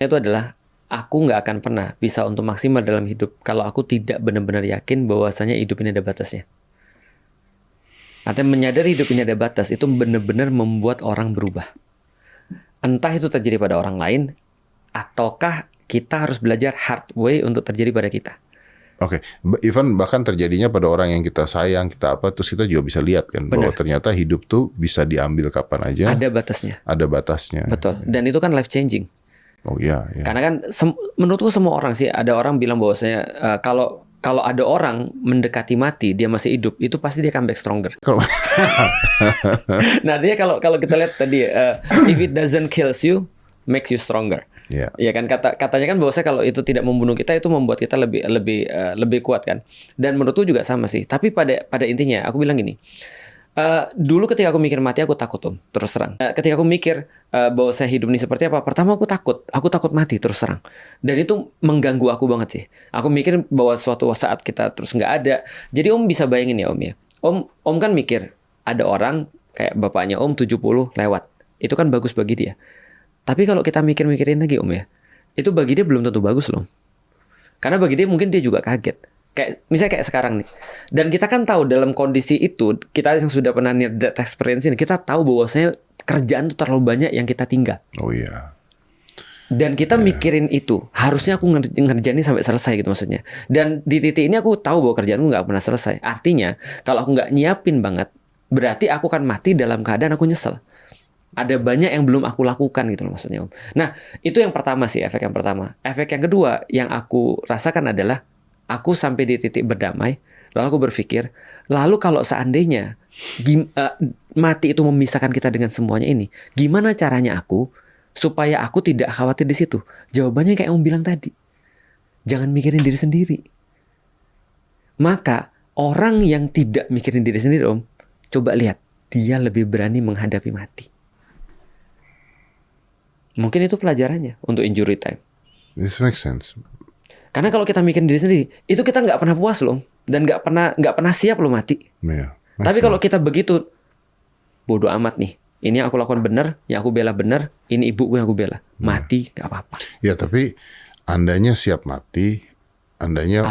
Itu adalah aku nggak akan pernah bisa untuk maksimal dalam hidup kalau aku tidak benar-benar yakin bahwasanya hidup ini ada batasnya. Artinya menyadari hidup ini ada batas itu benar-benar membuat orang berubah. Entah itu terjadi pada orang lain, ataukah kita harus belajar hard way untuk terjadi pada kita. Oke, even bahkan terjadinya pada orang yang kita sayang, kita apa, terus kita juga bisa lihat kan bahwa ternyata hidup tuh bisa diambil kapan aja. Ada batasnya. Ada batasnya. Betul. Dan itu kan life changing. Oh iya. Karena kan menurutku semua orang sih, ada orang bilang bahwasanya kalau ada orang mendekati mati dia masih hidup, itu pasti dia comeback stronger. Nah, artinya kalau kita lihat tadi, if it doesn't kills you, makes you stronger. Yeah. Ya kan katanya kan bahwasanya kalau itu tidak membunuh kita itu membuat kita lebih kuat kan. Dan menurutku juga sama sih. Tapi pada intinya aku bilang gini. Dulu ketika aku mikir mati aku takut terus terang. Ketika aku mikir bahwa saya hidup ini seperti apa, pertama aku takut mati terus terang. Dan itu mengganggu aku banget sih. Aku mikir bahwa suatu saat kita terus nggak ada. Jadi Om bisa bayangin ya Om ya. Om kan mikir ada orang kayak bapaknya Om 70 lewat. Itu kan bagus bagi dia. Tapi kalau kita mikirin lagi Om ya, itu bagi dia belum tentu bagus loh. Karena bagi dia mungkin dia juga kaget. Misalnya kayak sekarang nih. Dan kita kan tahu dalam kondisi itu, kita yang sudah pernah near death experience ini, kita tahu bahwasanya kerjaan itu terlalu banyak yang kita tinggal. Oh iya. Dan kita mikirin itu, harusnya aku ngerjain ini sampai selesai gitu maksudnya. Dan di titik ini aku tahu bahwa kerjaanku nggak pernah selesai. Artinya, kalau aku nggak nyiapin banget, berarti aku akan mati dalam keadaan aku nyesel. Ada banyak yang belum aku lakukan gitu loh maksudnya Om. Nah, itu yang pertama sih, efek yang pertama. Efek yang kedua yang aku rasakan adalah aku sampai di titik berdamai, lalu aku berpikir, lalu kalau seandainya mati itu memisahkan kita dengan semuanya ini, gimana caranya aku supaya aku tidak khawatir di situ? Jawabannya kayak Om bilang tadi, jangan mikirin diri sendiri. Maka orang yang tidak mikirin diri sendiri Om, coba lihat, dia lebih berani menghadapi mati. Mungkin itu pelajarannya untuk injury time. This makes sense. Karena kalau kita mikirin diri sendiri, itu kita nggak pernah puas loh, dan nggak pernah siap loh mati. Yeah, tapi kalau kita begitu, bodoh amat nih. Ini yang aku lakukan benar, yang aku bela benar. Ini ibuku yang aku bela. Mati nggak apa-apa. Ya tapi andanya siap mati, andanya